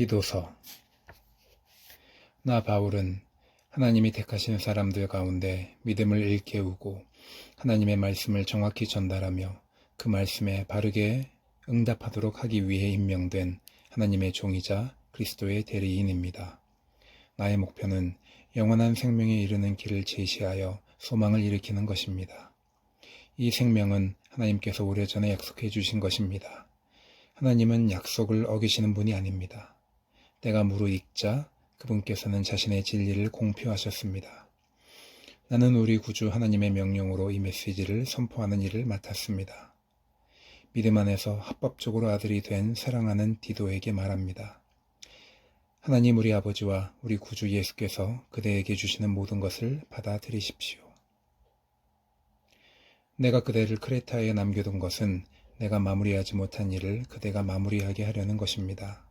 디도서. 나 바울은 하나님이 택하신 사람들 가운데 믿음을 일깨우고 하나님의 말씀을 정확히 전달하며 그 말씀에 바르게 응답하도록 하기 위해 임명된 하나님의 종이자 그리스도의 대리인입니다. 나의 목표는 영원한 생명에 이르는 길을 제시하여 소망을 일으키는 것입니다. 이 생명은 하나님께서 오래전에 약속해 주신 것입니다. 하나님은 약속을 어기시는 분이 아닙니다. 때가 무르익자 그분께서는 자신의 진리를 공표하셨습니다. 나는 우리 구주 하나님의 명령으로 이 메시지를 선포하는 일을 맡았습니다. 믿음 안에서 합법적으로 아들이 된 사랑하는 디도에게 말합니다. 하나님 우리 아버지와 우리 구주 예수께서 그대에게 주시는 모든 것을 받아들이십시오. 내가 그대를 크레타에 남겨둔 것은 내가 마무리하지 못한 일을 그대가 마무리하게 하려는 것입니다.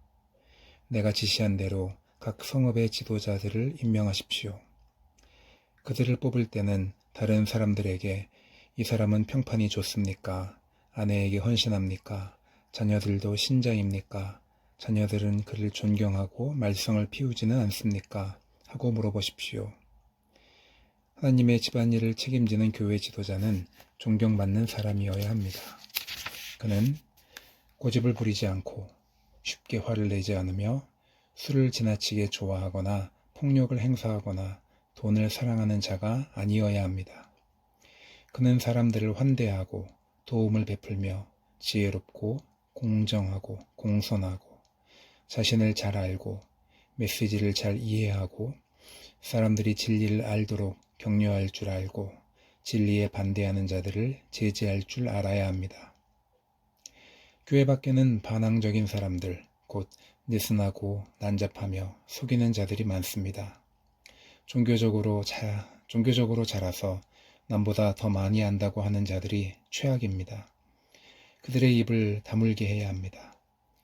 내가 지시한 대로 각 성읍의 지도자들을 임명하십시오. 그들을 뽑을 때는 다른 사람들에게 이 사람은 평판이 좋습니까? 아내에게 헌신합니까? 자녀들도 신자입니까? 자녀들은 그를 존경하고 말썽을 피우지는 않습니까? 하고 물어보십시오. 하나님의 집안일을 책임지는 교회 지도자는 존경받는 사람이어야 합니다. 그는 고집을 부리지 않고 쉽게 화를 내지 않으며 술을 지나치게 좋아하거나 폭력을 행사하거나 돈을 사랑하는 자가 아니어야 합니다. 그는 사람들을 환대하고 도움을 베풀며 지혜롭고 공정하고 공손하고 자신을 잘 알고 메시지를 잘 이해하고 사람들이 진리를 알도록 격려할 줄 알고 진리에 반대하는 자들을 제지할 줄 알아야 합니다. 교회 밖에는 반항적인 사람들, 곧 느슨하고 난잡하며 속이는 자들이 많습니다. 종교적으로 자라서 남보다 더 많이 안다고 하는 자들이 최악입니다. 그들의 입을 다물게 해야 합니다.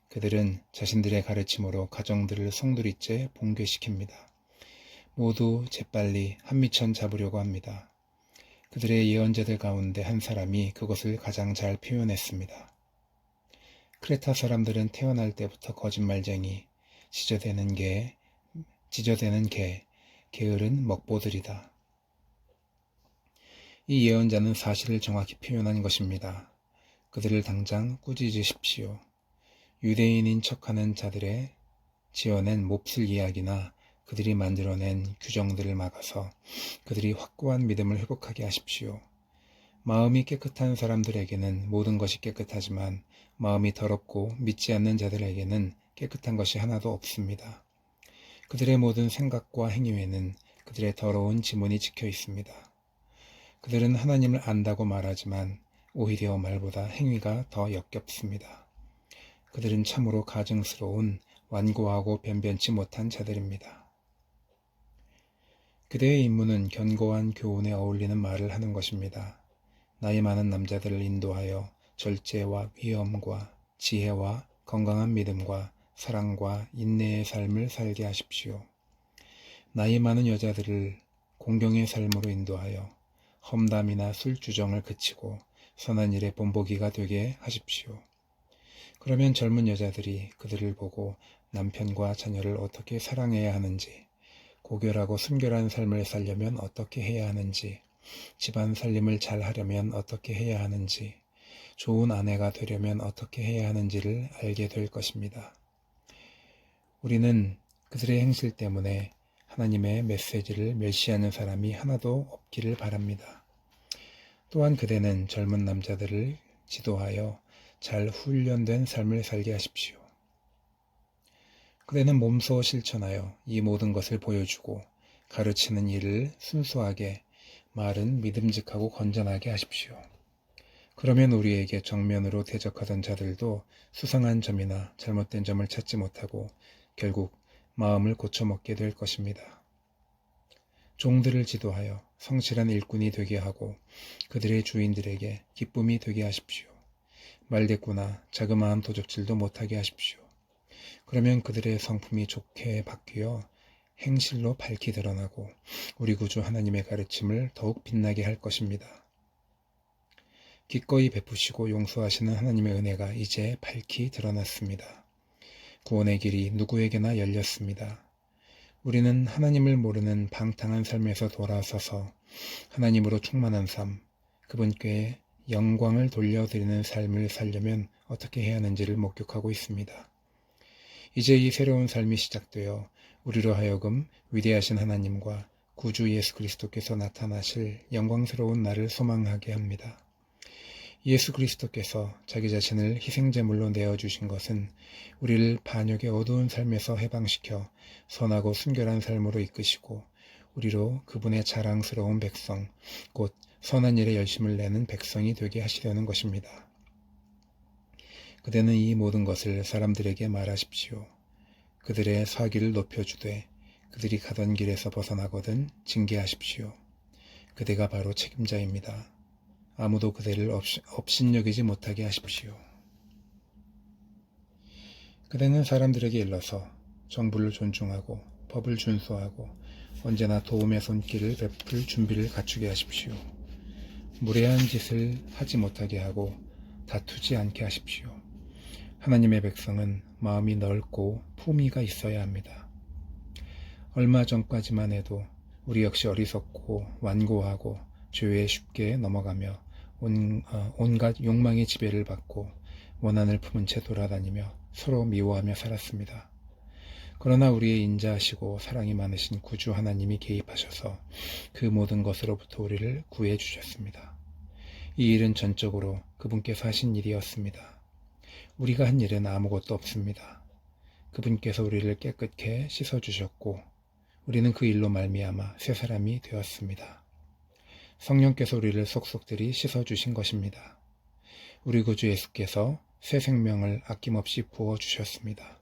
그들은 자신들의 가르침으로 가정들을 송두리째 붕괴시킵니다. 모두 재빨리 한미천 잡으려고 합니다. 그들의 예언자들 가운데 한 사람이 그것을 가장 잘 표현했습니다. 크레타 사람들은 태어날 때부터 거짓말쟁이, 지저대는 개, 게으른 먹보들이다. 이 예언자는 사실을 정확히 표현한 것입니다. 그들을 당장 꾸짖으십시오. 유대인인 척하는 자들의 지어낸 몹쓸 이야기나 그들이 만들어낸 규정들을 막아서 그들이 확고한 믿음을 회복하게 하십시오. 마음이 깨끗한 사람들에게는 모든 것이 깨끗하지만 마음이 더럽고 믿지 않는 자들에게는 깨끗한 것이 하나도 없습니다. 그들의 모든 생각과 행위에는 그들의 더러운 지문이 찍혀 있습니다. 그들은 하나님을 안다고 말하지만 오히려 말보다 행위가 더 역겹습니다. 그들은 참으로 가증스러운 완고하고 변변치 못한 자들입니다. 그대의 임무는 견고한 교훈에 어울리는 말을 하는 것입니다. 나이 많은 남자들을 인도하여 절제와 위엄과 지혜와 건강한 믿음과 사랑과 인내의 삶을 살게 하십시오. 나이 많은 여자들을 공경의 삶으로 인도하여 험담이나 술주정을 그치고 선한 일의 본보기가 되게 하십시오. 그러면 젊은 여자들이 그들을 보고 남편과 자녀를 어떻게 사랑해야 하는지, 고결하고 순결한 삶을 살려면 어떻게 해야 하는지, 집안 살림을 잘 하려면 어떻게 해야 하는지, 좋은 아내가 되려면 어떻게 해야 하는지를 알게 될 것입니다. 우리는 그들의 행실 때문에 하나님의 메시지를 멸시하는 사람이 하나도 없기를 바랍니다. 또한 그대는 젊은 남자들을 지도하여 잘 훈련된 삶을 살게 하십시오. 그대는 몸소 실천하여 이 모든 것을 보여주고 가르치는 일을 순수하게, 말은 믿음직하고 건전하게 하십시오. 그러면 우리에게 정면으로 대적하던 자들도 수상한 점이나 잘못된 점을 찾지 못하고 결국 마음을 고쳐먹게 될 것입니다. 종들을 지도하여 성실한 일꾼이 되게 하고 그들의 주인들에게 기쁨이 되게 하십시오. 말대꾸나 자그마한 도적질도 못하게 하십시오. 그러면 그들의 성품이 좋게 바뀌어 행실로 밝히 드러나고 우리 구주 하나님의 가르침을 더욱 빛나게 할 것입니다. 기꺼이 베푸시고 용서하시는 하나님의 은혜가 이제 밝히 드러났습니다. 구원의 길이 누구에게나 열렸습니다. 우리는 하나님을 모르는 방탕한 삶에서 돌아서서 하나님으로 충만한 삶, 그분께 영광을 돌려드리는 삶을 살려면 어떻게 해야 하는지를 목격하고 있습니다. 이제 이 새로운 삶이 시작되어 우리로 하여금 위대하신 하나님과 구주 예수 그리스도께서 나타나실 영광스러운 날을 소망하게 합니다. 예수 그리스도께서 자기 자신을 희생제물로 내어주신 것은 우리를 반역의 어두운 삶에서 해방시켜 선하고 순결한 삶으로 이끄시고 우리로 그분의 자랑스러운 백성, 곧 선한 일에 열심을 내는 백성이 되게 하시려는 것입니다. 그대는 이 모든 것을 사람들에게 말하십시오. 그들의 사기를 높여주되 그들이 가던 길에서 벗어나거든 징계하십시오. 그대가 바로 책임자입니다. 아무도 그대를 업신여기지 못하게 하십시오. 그대는 사람들에게 일러서 정부를 존중하고 법을 준수하고 언제나 도움의 손길을 베풀 준비를 갖추게 하십시오. 무례한 짓을 하지 못하게 하고 다투지 않게 하십시오. 하나님의 백성은 마음이 넓고 품위가 있어야 합니다. 얼마 전까지만 해도 우리 역시 어리석고 완고하고 죄에 쉽게 넘어가며 온갖 욕망의 지배를 받고 원한을 품은 채 돌아다니며 서로 미워하며 살았습니다. 그러나 우리의 인자하시고 사랑이 많으신 구주 하나님이 개입하셔서 그 모든 것으로부터 우리를 구해 주셨습니다. 이 일은 전적으로 그분께서 하신 일이었습니다. 우리가 한 일은 아무것도 없습니다. 그분께서 우리를 깨끗게 씻어주셨고 우리는 그 일로 말미암아 새 사람이 되었습니다. 성령께서 우리를 속속들이 씻어주신 것입니다. 우리 구주 예수께서 새 생명을 아낌없이 부어주셨습니다.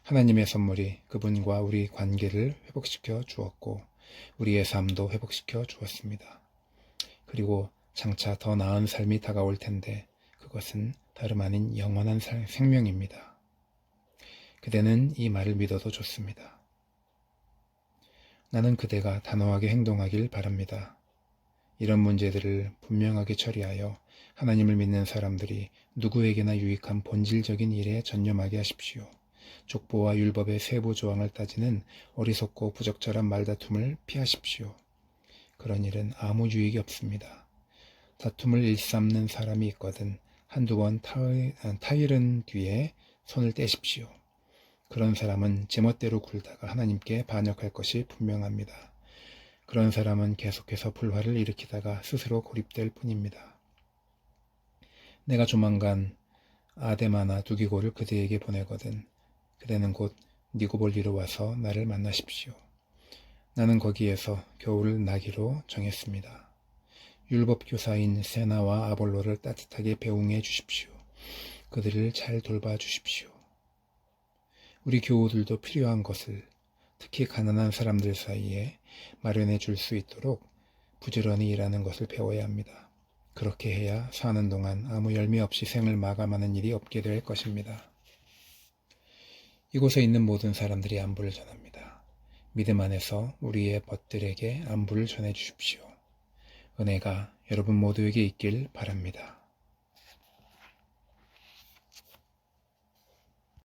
하나님의 선물이 그분과 우리 관계를 회복시켜 주었고 우리의 삶도 회복시켜 주었습니다. 그리고 장차 더 나은 삶이 다가올 텐데 그것은 다름 아닌 영원한 생명입니다. 그대는 이 말을 믿어도 좋습니다. 나는 그대가 단호하게 행동하길 바랍니다. 이런 문제들을 분명하게 처리하여 하나님을 믿는 사람들이 누구에게나 유익한 본질적인 일에 전념하게 하십시오. 족보와 율법의 세부 조항을 따지는 어리석고 부적절한 말다툼을 피하십시오. 그런 일은 아무 유익이 없습니다. 다툼을 일삼는 사람이 있거든 한두 번 타이른 뒤에 손을 떼십시오. 그런 사람은 제멋대로 굴다가 하나님께 반역할 것이 분명합니다. 그런 사람은 계속해서 불화를 일으키다가 스스로 고립될 뿐입니다. 내가 조만간 아데마나 두기고를 그대에게 보내거든 그대는 곧 니고볼리로 와서 나를 만나십시오. 나는 거기에서 겨울을 나기로 정했습니다. 율법교사인 세나와 아볼로를 따뜻하게 배웅해 주십시오. 그들을 잘 돌봐 주십시오. 우리 교우들도 필요한 것을 특히 가난한 사람들 사이에 마련해 줄 수 있도록 부지런히 일하는 것을 배워야 합니다. 그렇게 해야 사는 동안 아무 열매 없이 생을 마감하는 일이 없게 될 것입니다. 이곳에 있는 모든 사람들이 안부를 전합니다. 믿음 안에서 우리의 벗들에게 안부를 전해 주십시오. 은혜가 여러분 모두에게 있길 바랍니다.